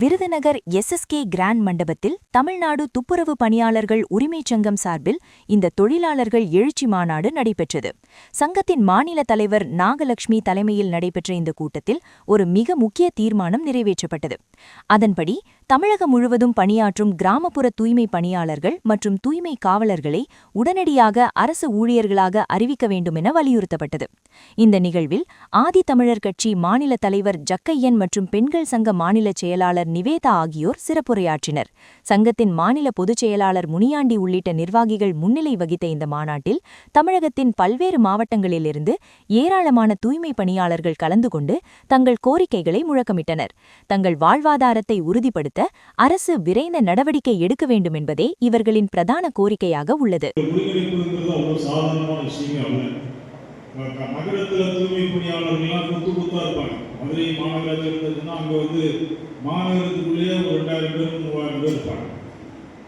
Virudhunagar SSK grand மண்டபத்தில் தமிழ்நாடு துப்புரவு பணியாளர்கள் உரிமைச் சங்கம் சார்பில் இந்த தொழிலாளர்கள் எழுச்சி மாநாடு நடைபெற்றது. சங்கத்தின் மாநில தலைவர் நாகலட்சுமி தலைமையில் நடைபெற்ற இந்த கூட்டத்தில் ஒரு மிக முக்கிய தீர்மானம் நிறைவேற்றப்பட்டது. அதன்படி தமிழகம் முழுவதும் பணியாற்றும் கிராமப்புற தூய்மை பணியாளர்கள் மற்றும் தூய்மை காவலர்களை உடனடியாக அரசு ஊழியர்களாக அறிவிக்க வேண்டுமென வலியுறுத்தப்பட்டது. இந்த நிகழ்வில் ஆதி தமிழர் கட்சி மாநில தலைவர் ஜக்கையன் மற்றும் பெண்கள் சங்க மாநில செயலாளர் நிவேதா ஆகியோர் சிறப்புரையாற்றினர். சங்கத்தின் மாநில பொதுச் செயலாளர் முனியாண்டி உள்ளிட்ட நிர்வாகிகள் முன்னிலை வகித்த இந்த மாநாட்டில் தமிழகத்தின் பல்வேறு மாவட்டங்களிலிருந்து ஏராளமான தூய்மை பணியாளர்கள் கலந்து கொண்டு தங்கள் கோரிக்கைகளை முழக்கமிட்டனர். தங்கள் வாழ்வாதாரத்தை உறுதிப்படுத்த அரசு விரைந்த நடவடிக்கை எடுக்க வேண்டும் என்பதே இவர்களின் பிரதான கோரிக்கையாக உள்ளது. நகரத்தில் தூய்மை பணியாளர்கள்லாம் குத்தா இருப்பாங்க. மதுரை மாநகரத்தில் இருந்ததுன்னா அங்கே மாநகரத்துக்குள்ளேயே ஒரு 2000 பேர் 3000 பேர் இருப்பாங்க.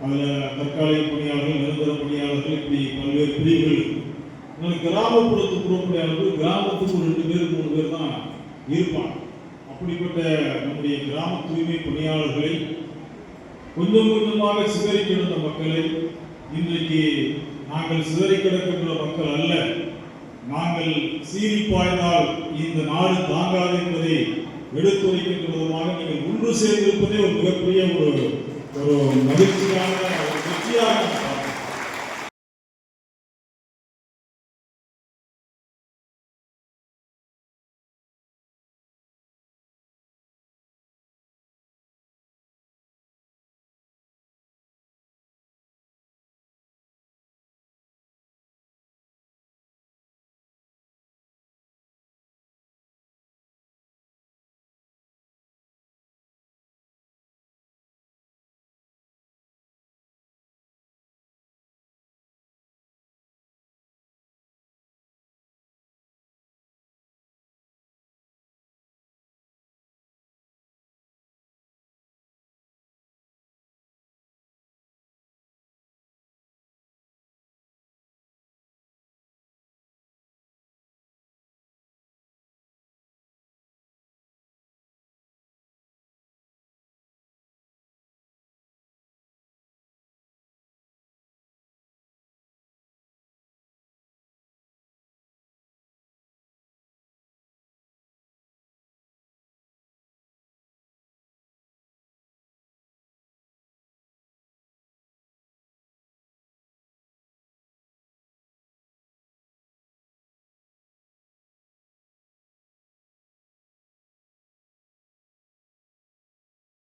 அதில் தற்காலிக பணியாளர்கள், நிரந்தர பணியாளர்கள், இப்படி பல்வேறு பிரிவுகள். கிராமப்புறத்துக்கு பணியாளர்கள் கிராமத்துக்கு ஒரு 2 பேர் 3 பேர் தான் இருப்பாங்க. அப்படிப்பட்ட நம்முடைய கிராம தூய்மை பணியாளர்களை கொஞ்சம் கொஞ்சமாக சிதறி கிடந்த மக்களை இன்றைக்கு நாங்கள் சிதறி கிடக்கின்ற மக்கள் அல்ல, நாங்கள் சீறி பாய்ந்தால் இந்த நாடு தாங்காது என்பதை எடுத்துரைக்கின்ற விதமாக நீங்கள் ஒன்று சேர்ந்திருப்பதே ஒரு மிகப்பெரிய ஒரு மகிழ்ச்சியான வெற்றியாக